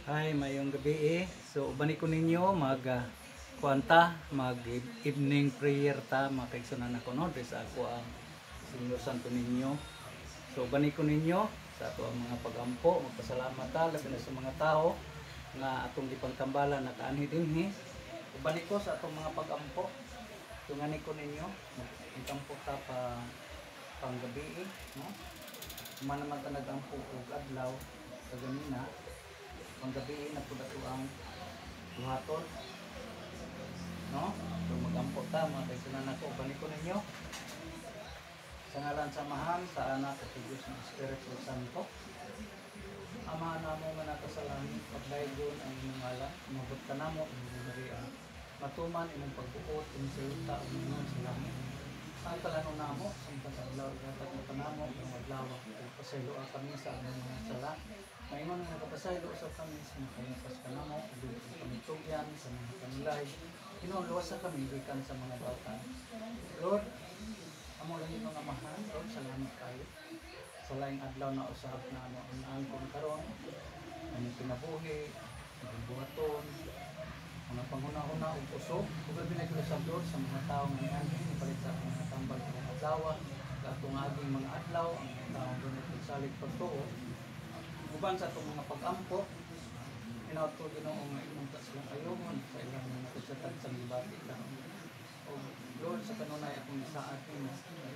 Hi, mayong gabi So, bani ko ninyo kuanta, mag evening prayer ta, makaigsunan ako no, sa ako ang Senyor Santo ninyo. So, bani ko ninyo sa ato ang mga pagampo, magpasalamat ta labi na sa mga tao nga atong gipangtambalan nakaanhi dinhi. Bani ko sa atong mga pagampo. Tungani ko ninyo, magkampo ta pang gabi no. Man naman ta nagampo og adlaw sa ganina. Ang gabi na po dato ang buhaton no so magampo ta mga kaigsunan ako balik ko ninyo sa ngalan sa Mahal sa Anak at sa Diyos ng Espiritu Santo. Ama namo nga nata sa langit pagdaygon ang imong ngalan umabot ka namo imong dirian matuman imong pagbuot imong salita umnon sa langit ang talano namo sa adlaw ihatag mo kanamo ang adlaw pasaylo kami sa among mga sala maingon nga nagapasaylo sa kami sa mga kalipas kanamo ug kami tugyan sa mga kanulay luwas sa kami gikan sa mga bata. Lord, amo lang ito nga mahal Lord, salamat kayo sa laing adlaw na usab na ang angkon karon ang kinabuhi ang buhaton mga panghuna-huna ug usog ug binaglo sa Lord sa mga tawo nga nianhin ipalit sa mga tambal sa adlaw katong aging mga adlaw ang mga tawo ganit salig pagtuo uban sa itong mga pag-ampo inato Ginoo nga imong silang ayomon sa ilang mga kagsatag sa libati lang o Lord sa kanunay akong sa atin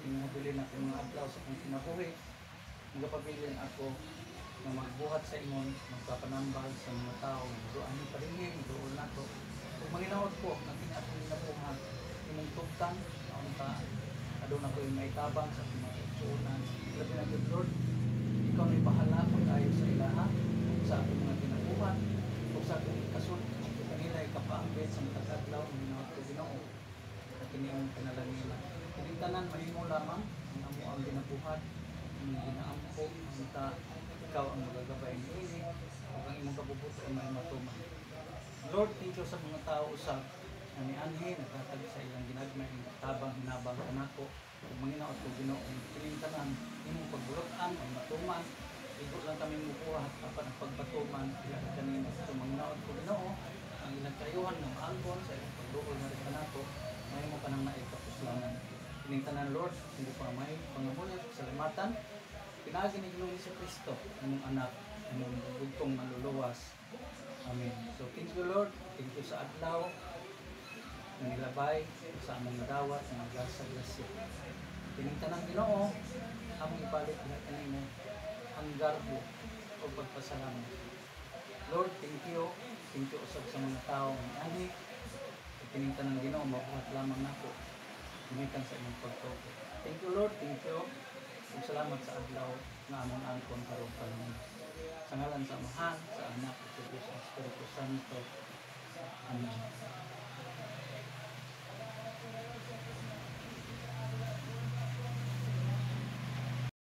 inabilin ako mga adlaw sa akong kinabuhi magpabilin ako na magbuhat sa imong magpapanambal sa mga tao doon pa rin doon nato kung manginaot ko na atong ginabuhat imong tugtan ang ta aduna ko yung maitabang sa mga igsuonan labi na gyud Lord ikaw may bahala pag-ayo sa ilaha sa akong mga ginabuhat o sa akong kasunod kung kanila ikapaambit sa mga kadlaw ng ginawa ko Ginoo at kiniong pinalangila kini tanan mahimo lamang ang amo ang ginabuhat ang ginaampo ang ta ikaw ang magagabay niini ug ang imong kabubuto ay may matuman. Lord, thank you sa mga tao usab na nianhi nagtatag sa ilang ginagmay tabang hinabang kanako ug manginaot ko Ginoo kining tanan imong pagbulot-an ang matuman igo lang kami mukuha apan ang pagpatuman diha kanina sa manginaot ko Ginoo ang ilang kayuhan ng angkon sa ilang pagduol na rin kanako mahimo ka nang naikapuslanan kining tanan Lord hindi pa may pangamulat salamatan pinaagi ni Ginoong Jesucristo imong anak imong bugtong maluluwas. Amen. So thank you Lord, thank you sa adlaw na nilabay sa among nadawat na naglasag-lasig. Kining tanang Ginoo among ipalit na kanimo ang garbo o pagpasalamat. Lord, thank you usab sa mga tao ng ani. Kining tanang Ginoo mabuhat lamang nako. Gumikan sa imong pagtuo. Thank you Lord, thank you. Ug salamat sa adlaw nga among angkon karon karon. Sa ngalan sa Mahal, sa Anak at sa Diyos ng Espiritu Santo. Amen.